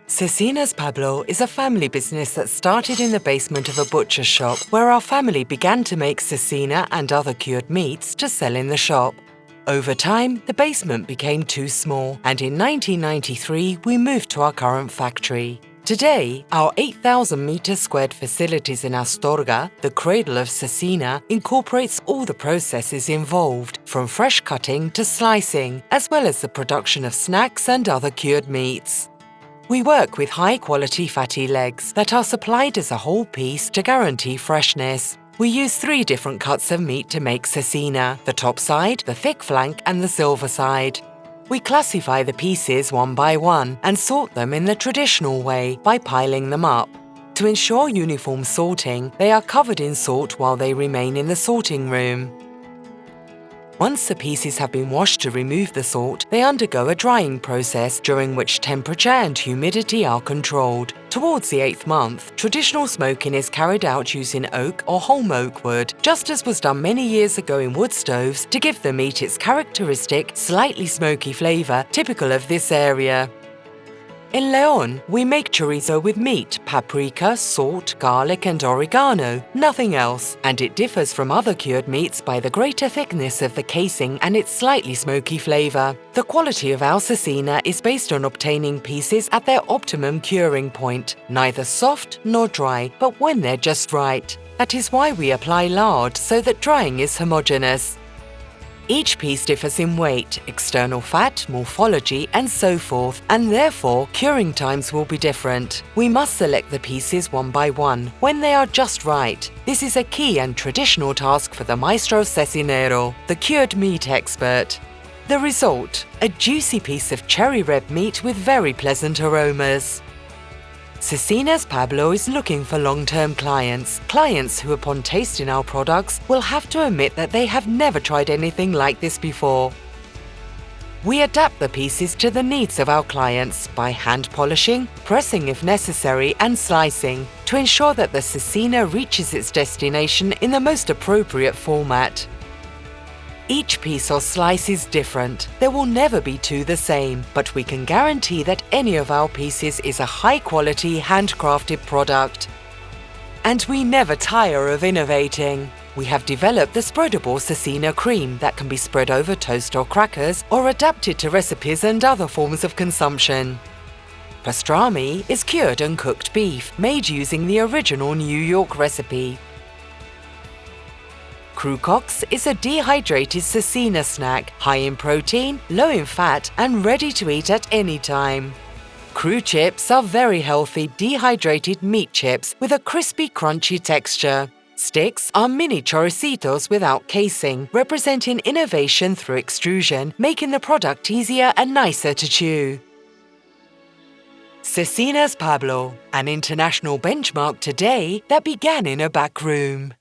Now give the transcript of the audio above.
Cecinas Pablo is a family business that started in the basement of a butcher shop where our family began to make cecina and other cured meats to sell in the shop. Over time, the basement became too small, and in 1993 we moved to our current factory. Today, our 8,000-meter-squared facilities in Astorga, the cradle of cecina, incorporates all the processes involved, from fresh cutting to slicing, as well as the production of snacks and other cured meats. We work with high-quality fatty legs that are supplied as a whole piece to guarantee freshness. We use 3 different cuts of meat to make cecina: the top side, the thick flank, and the silver side. We classify the pieces one by one and sort them in the traditional way by piling them up. To ensure uniform sorting, they are covered in salt while they remain in the sorting room. Once the pieces have been washed to remove the salt, they undergo a drying process during which temperature and humidity are controlled. Towards the 8th month, traditional smoking is carried out using oak or holm oak wood, just as was done many years ago in wood stoves to give the meat its characteristic, slightly smoky flavor typical of this area. In León, we make chorizo with meat, paprika, salt, garlic and oregano, nothing else, and it differs from other cured meats by the greater thickness of the casing and its slightly smoky flavor. The quality of our cecina is based on obtaining pieces at their optimum curing point, neither soft nor dry, but when they're just right. That is why we apply lard so that drying is homogeneous. Each piece differs in weight, external fat, morphology, and so forth, and therefore curing times will be different. We must select the pieces one by one, when they are just right. This is a key and traditional task for the maestro cecinero, the cured meat expert. The result: a juicy piece of cherry red meat with very pleasant aromas. Cecinas Pablo is looking for long-term clients who upon tasting our products will have to admit that they have never tried anything like this before. We adapt the pieces to the needs of our clients by hand polishing, pressing if necessary, and slicing to ensure that the cecina reaches its destination in the most appropriate format. Each piece or slice is different. There will never be 2 the same, but we can guarantee that any of our pieces is a high-quality, handcrafted product. And we never tire of innovating. We have developed the spreadable cecina cream that can be spread over toast or crackers or adapted to recipes and other forms of consumption. Pastrami is cured and cooked beef made using the original New York recipe. Crucox is a dehydrated cecina snack, high in protein, low in fat, and ready to eat at any time. Cru chips are very healthy dehydrated meat chips with a crispy, crunchy texture. Sticks are mini choricitos without casing, representing innovation through extrusion, making the product easier and nicer to chew. Cecinas Pablo, an international benchmark today that began in a back room.